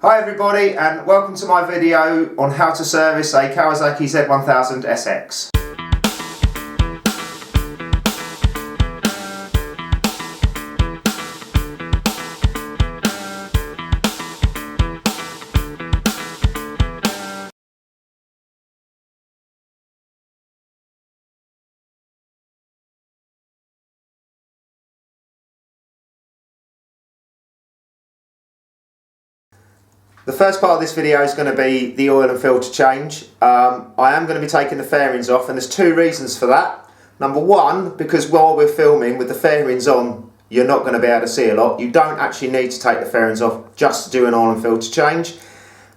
Hi everybody and welcome to my video on how to service a Kawasaki Z1000SX. The first part of this video is going to be the oil and filter change. I am going to be taking the fairings off, and there's two reasons for that. Number one, because while we're filming with the fairings on, you're not going to be able to see a lot. You don't actually need to take the fairings off just to do an oil and filter change.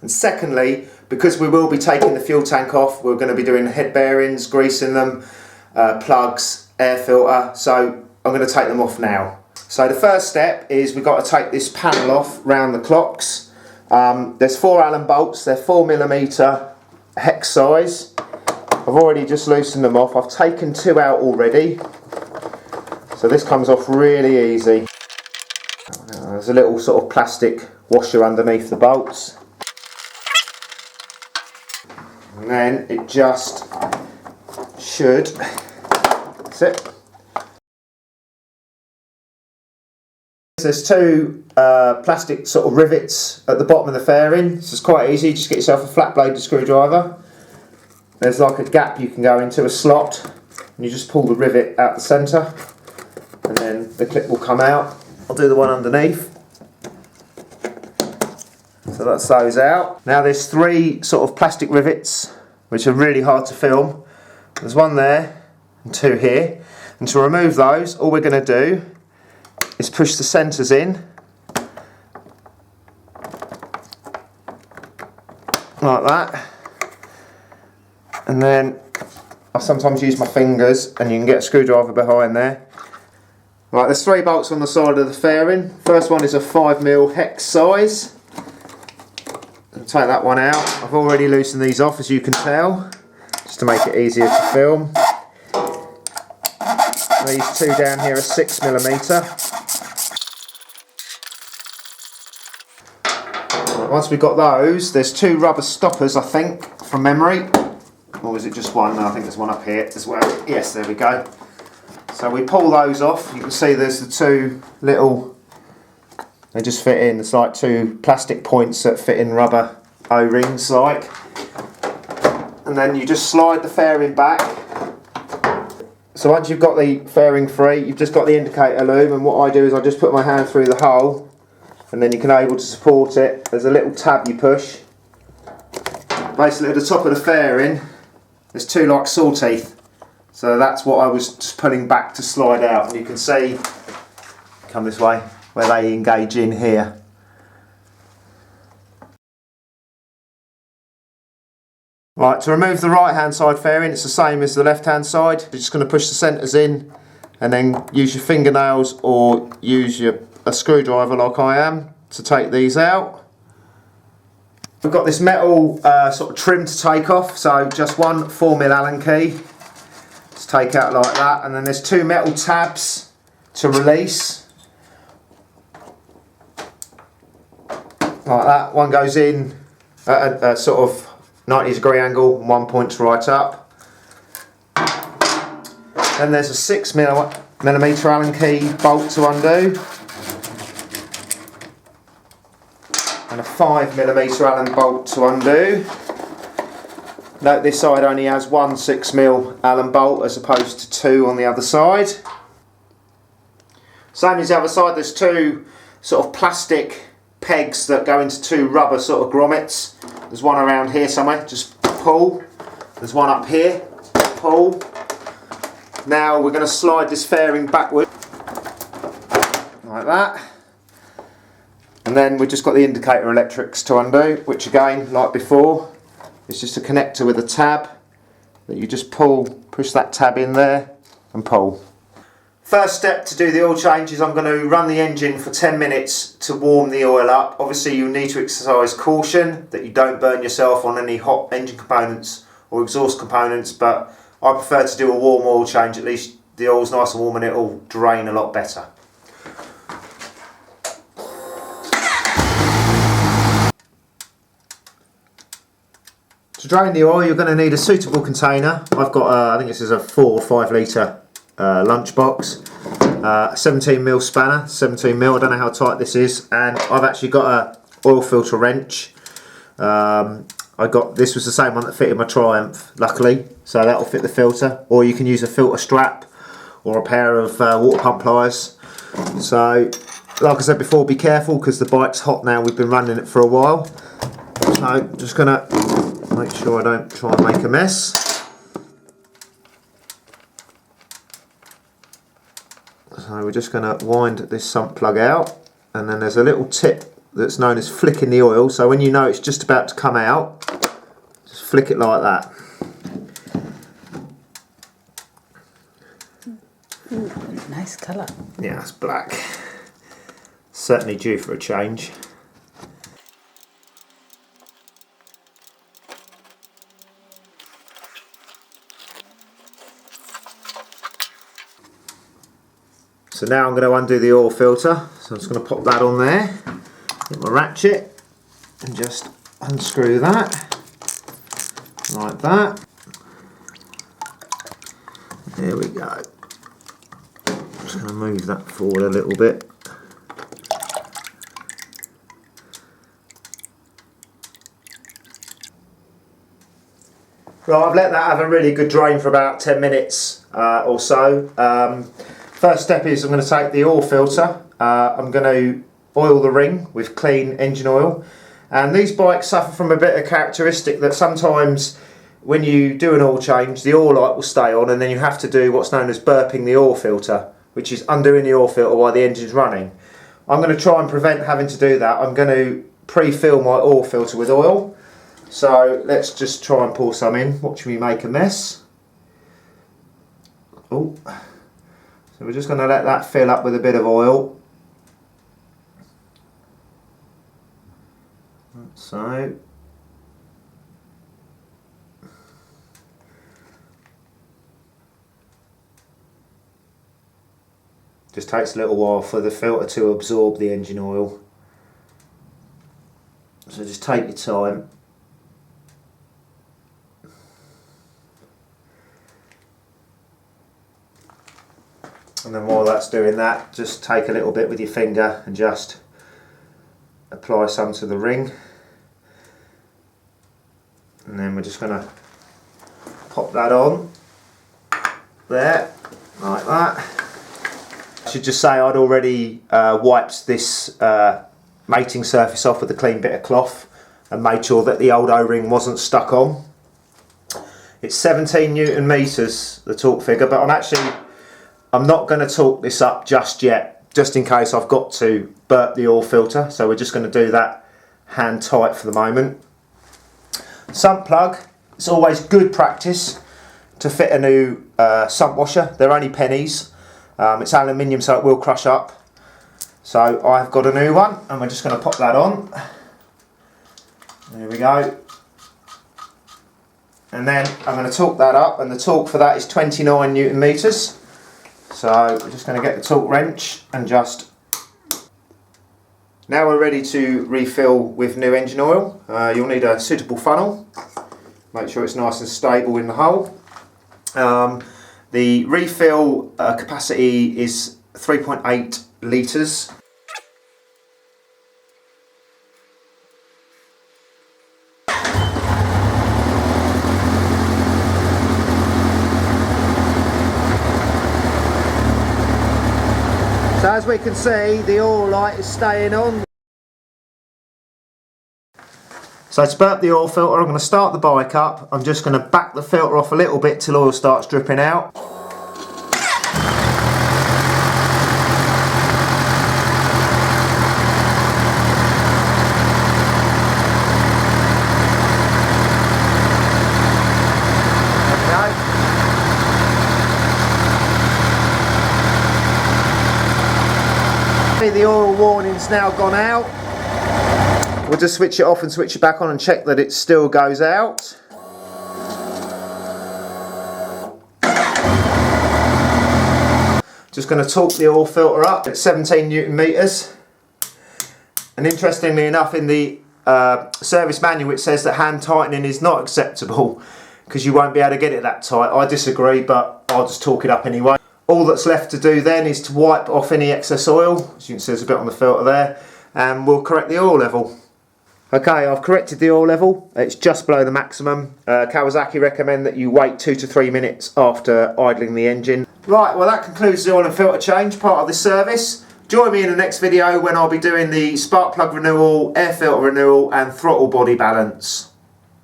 And secondly, because we will be taking the fuel tank off, we're going to be doing head bearings, greasing them, plugs, air filter, so I'm going to take them off now. So the first step is we've got to take this panel off round the clocks. There's 4 Allen bolts, they're 4mm hex size. I've already just loosened them off. I've taken 2 out already, so this comes off really easy. There's a little sort of plastic washer underneath the bolts, and then it just should, that's it. There's 2 plastic sort of rivets at the bottom of the fairing, so it's quite easy. Just get yourself a flat bladed screwdriver. There's like a gap you can go into, a slot, and you just pull the rivet out the centre, and then the clip will come out. I'll do the one underneath. So that's those out. Now there's 3 sort of plastic rivets which are really hard to film. There's 1 there and 2 here, and to remove those, all we're going to do is push the centres in like that, and then I sometimes use my fingers, and you can get a screwdriver behind there. Right, there's 3 bolts on the side of the fairing. First one is a 5mm hex size. I'll take that one out. I've already loosened these off, as you can tell, just to make it easier to film. These 2 down here are 6mm. Once we've got those, there's 2 rubber stoppers, I think, from memory. Or is it just 1? No, I think there's 1 up here as well. Yes, there we go. So we pull those off. You can see there's the 2 little, they just fit in. It's like 2 plastic points that fit in rubber O-rings like. And then you just slide the fairing back. So once you've got the fairing free, you've just got the indicator loom, and what I do is I just put my hand through the hole, and then you can able to support it. There's a little tab you push. Basically at the top of the fairing there's 2 like saw teeth, so that's what I was just pulling back to slide out, and you can see, come this way, where they engage in here. Right, to remove the right hand side fairing, it's the same as the left hand side. You're just going to push the centres in, and then use your fingernails or use a screwdriver like I am to take these out. We've got this metal sort of trim to take off, so just 1 4mm Allen key. Just take out like that, and then there's 2 metal tabs to release. Like that, one goes in at a sort of 90-degree angle, and 1 points right up. Then there's a 6mm Allen key bolt to undo, and a 5mm Allen bolt to undo. Note this side only has 1 6mm Allen bolt as opposed to 2 on the other side. Same as the other side, there's 2 sort of plastic pegs that go into 2 rubber sort of grommets. There's 1 around here somewhere, just pull. There's 1 up here, pull. Now we're going to slide this fairing backward like that, and then we've just got the indicator electrics to undo, which again, like before, is just a connector with a tab that you just push that tab in there and pull. First step to do the oil change is I'm going to run the engine for 10 minutes to warm the oil up. Obviously you need to exercise caution that you don't burn yourself on any hot engine components or exhaust components, but I prefer to do a warm oil change. At least the oil's nice and warm and it'll drain a lot better. To drain the oil, you're going to need a suitable container. I've got, I think this is a 4 or 5 litre lunchbox. 17mm spanner, 17mm, I don't know how tight this is. And I've actually got a oil filter wrench. This was the same one that fitted my Triumph, luckily. So that'll fit the filter. Or you can use a filter strap or a pair of water pump pliers. So, like I said before, be careful because the bike's hot now. We've been running it for a while. So, just going to make sure I don't try and make a mess. So we're just going to wind this sump plug out, and then there's a little tip that's known as flicking the oil. So when you know it's just about to come out, just flick it like that. Ooh, nice colour. Yeah, it's black. Certainly due for a change. So now I'm going to undo the oil filter, so I'm just going to pop that on there, get my ratchet and just unscrew that, like that. There we go. I'm just going to move that forward a little bit. Right, I've let that have a really good drain for about 10 minutes or so. First step is I'm going to take the oil filter, I'm going to oil the ring with clean engine oil, and these bikes suffer from a bit of characteristic that sometimes when you do an oil change the oil light will stay on, and then you have to do what's known as burping the oil filter, which is undoing the oil filter while the engine's running. I'm going to try and prevent having to do that. I'm going to pre-fill my oil filter with oil, so let's just try and pour some in. Watch me make a mess. Oh. So we're just going to let that fill up with a bit of oil. So, just takes a little while for the filter to absorb the engine oil. So just take your time. And then while that's doing that, just take a little bit with your finger and just apply some to the ring. And then we're just going to pop that on there, like that. I should just say I'd already wiped this mating surface off with a clean bit of cloth and made sure that the old O-ring wasn't stuck on. It's 17 Newton meters, the torque figure, but I'm not going to torque this up just yet, just in case I've got to burp the oil filter. So we're just going to do that hand tight for the moment. Sump plug, it's always good practice to fit a new sump washer. They're only pennies. It's aluminium, so it will crush up. So I've got a new one, and we're just going to pop that on. There we go. And then I'm going to torque that up, and the torque for that is 29 Newton meters. So we're just going to get the torque wrench and just... Now we're ready to refill with new engine oil. You'll need a suitable funnel. Make sure it's nice and stable in the hole. The refill capacity is 3.8 litres. So as we can see, the oil light is staying on. So to burp the oil filter, I'm going to start the bike up. I'm just going to back the filter off a little bit till oil starts dripping out. The oil warning's now gone out. We'll just switch it off and switch it back on and check that it still goes out. Just going to torque the oil filter up at 17 Newton meters. And interestingly enough, in the service manual it says that hand tightening is not acceptable because you won't be able to get it that tight. I disagree, but I'll just talk it up anyway. All that's left to do then is to wipe off any excess oil. As you can see, there's a bit on the filter there, and we'll correct the oil level. Okay, I've corrected the oil level. It's just below the maximum. Kawasaki recommend that you wait 2 to 3 minutes after idling the engine. Right, well that concludes the oil and filter change part of this service. Join me in the next video when I'll be doing the spark plug renewal, air filter renewal and throttle body balance.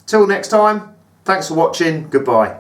Till next time, thanks for watching, goodbye.